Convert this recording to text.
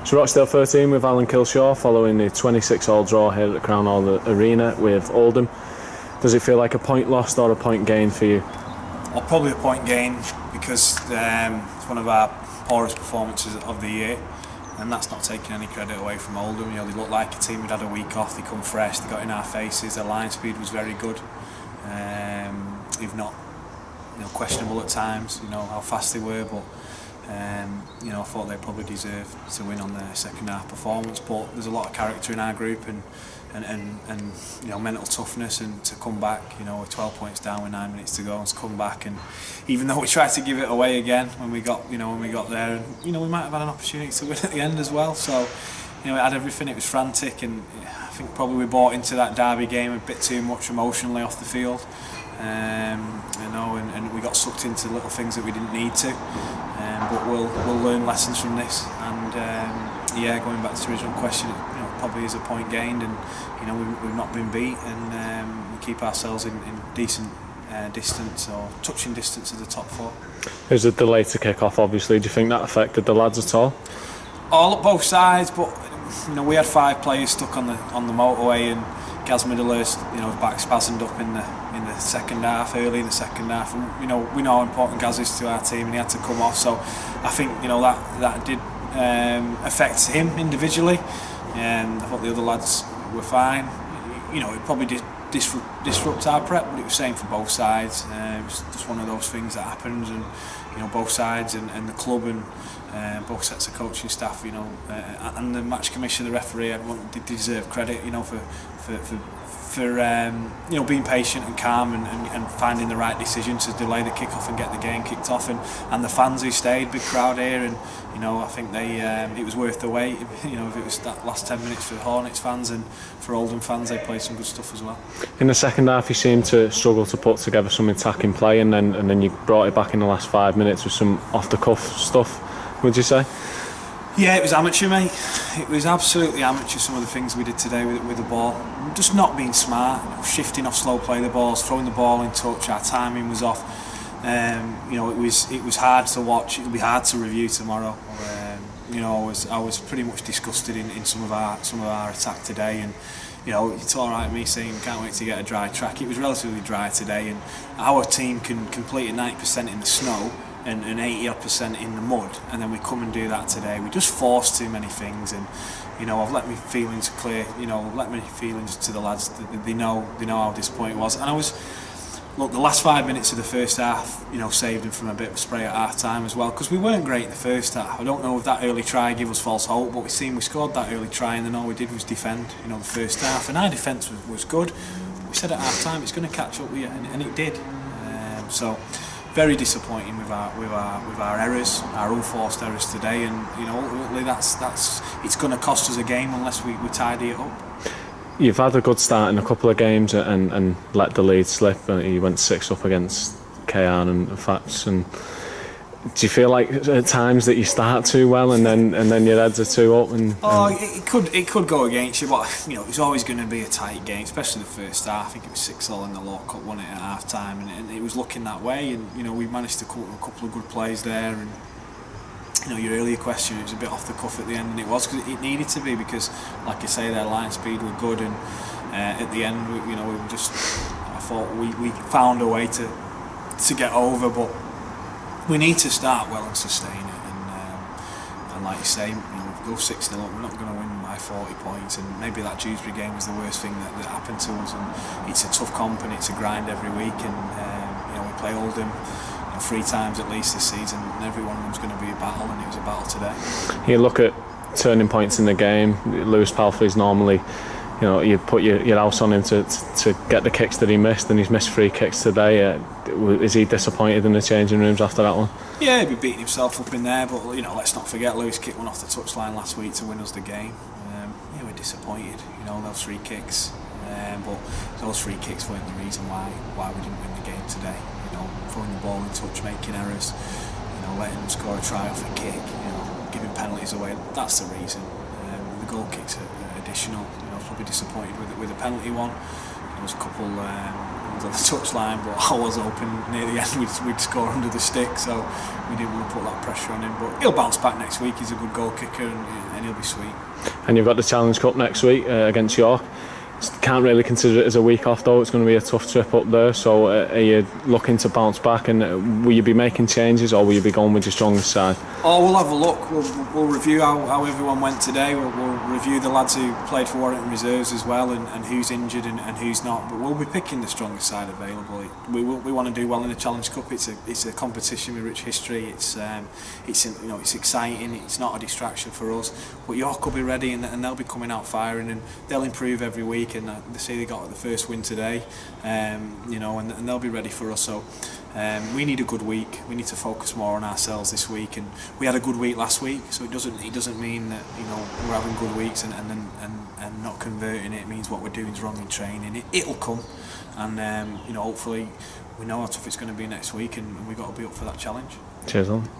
So Rochdale 13 with Alan Kilshaw following the 26-all draw here at the Crown Hall Arena with Oldham. Does it feel like a point lost or a point gained for you? Well, probably a point gained because it's one of our poorest performances of the year, and that's not taking any credit away from Oldham. You know, they look like a team who'd had a week off, they come fresh, they got in our faces, their line speed was very good, if not questionable at times, how fast they were, but I thought they probably deserved to win on their second half performance. But there's a lot of character in our group and mental toughness, and to come back, with 12 points down with 9 minutes to go, and to come back, and even though we tried to give it away again when we got there, and we might have had an opportunity to win at the end as well. So it had everything. It was frantic, and I think probably we bought into that derby game a bit too much emotionally off the field. And we got sucked into little things that we didn't need to. But we'll learn lessons from this. And going back to the original question, it probably is a point gained, and we've not been beat, and we keep ourselves in decent distance, or touching distance of the top four. There's a delay to kick off, obviously. Do you think that affected the lads at all? All at both sides, but we had 5 players stuck on the motorway, and Gaz Middlehurst, his back spasmed up in the second half, early in the second half, and we know how important Gaz is to our team, and he had to come off. So I think that did affect him individually. I thought the other lads were fine. It probably did disrupt our prep, but it was same for both sides. It was just one of those things that happens, and both sides and the club and both sets of coaching staff, and the match commissioner, the referee, everyone did deserve credit, for being patient and calm and finding the right decision to delay the kick-off and get the game kicked off, and the fans who stayed, big crowd here, and I think it was worth the wait. If it was that last 10 minutes for the Hornets fans, and for Oldham fans, they played some good stuff as well. In the second half, you seemed to struggle to put together some attacking play, and then you brought it back in the last 5 minutes with some off-the-cuff stuff, would you say? Yeah, it was amateur, mate. It was absolutely amateur, some of the things we did today with the ball. Just not being smart, shifting off slow play the balls, throwing the ball in touch, our timing was off. It was hard to watch, it'll be hard to review tomorrow. I was pretty much disgusted in some of our attack today, and it's all right me saying can't wait to get a dry track. It was relatively dry today, and our team can complete at 90% in the snow and 80% in the mud, and then we come and do that today. We just force too many things, and I've let my feelings clear. Let my feelings to the lads. They know how disappointed it was, and the last 5 minutes of the first half, saved them from a bit of a spray at half time as well, because we weren't great in the first half. I don't know if that early try gave us false hope, but we scored that early try, and then all we did was defend, the first half, and our defence was good. We said at half time it's going to catch up with you, and it did. So very disappointing with our errors, our unforced errors today, and ultimately it's going to cost us a game unless we tidy it up. You've had a good start in a couple of games and let the lead slip. You went 6 up against KR and Fats. And do you feel like at times that you start too well and then your heads are 2 up? It could go against you, but it's always going to be a tight game, especially the first half. I think it was 6-all in the Law Cup, won it at half time, and it was looking that way. And we managed to come up with a couple of good plays there. And your earlier question, it was a bit off the cuff at the end, and it was because it needed to be, because, like I say, their line speed were good, and at the end, I thought we found a way to get over, but we need to start well and sustain it. And like you say, we go 6-0 up, we're not going to win by 40 points, and maybe that Dewsbury game was the worst thing that happened to us. And it's a tough comp, and it's a grind every week, and we play Oldham 3 times at least this season, and every one of them's going to be a battle, and it was a battle today. You look at turning points in the game. Lewis Palfrey's normally, you put your house on him to get the kicks that he missed, and he's missed 3 kicks today. Is he disappointed in the changing rooms after that one? Yeah, he'd be beating himself up in there, but let's not forget Lewis kicked one off the touchline last week to win us the game. We're disappointed, those 3 kicks, but those 3 kicks weren't the reason why we didn't win the game today. Throwing the ball in touch, making errors, letting them score a try off a kick, giving penalties away. That's the reason. The goal kicks are additional. I was probably disappointed with the penalty one. there was a couple on the touchline, but I was hoping near the end we'd score under the stick, so we didn't want to put that pressure on him. But he'll bounce back next week. He's a good goal kicker, and he'll be sweet. And you've got the Challenge Cup next week against York. Can't really consider it as a week off though. It's going to be a tough trip up there. So are you looking to bounce back, and will you be making changes, or will you be going with your strongest side? Oh, we'll have a look. We'll review how everyone went today. We'll review the lads who played for Warrington Reserves as well, and who's injured and who's not. But we'll be picking the strongest side available. We want to do well in the Challenge Cup. It's a competition with rich history. It's exciting. It's not a distraction for us. But York will be ready, and they'll be coming out firing, and they'll improve every week. And they say they got the first win today, and they'll be ready for us. So we need a good week. We need to focus more on ourselves this week, and we had a good week last week. So it doesn't mean that we're having good weeks and not converting. It means what we're doing is wrong in training. It'll come, and hopefully we know how tough it's going to be next week, and we've got to be up for that challenge. Cheers, Oldham.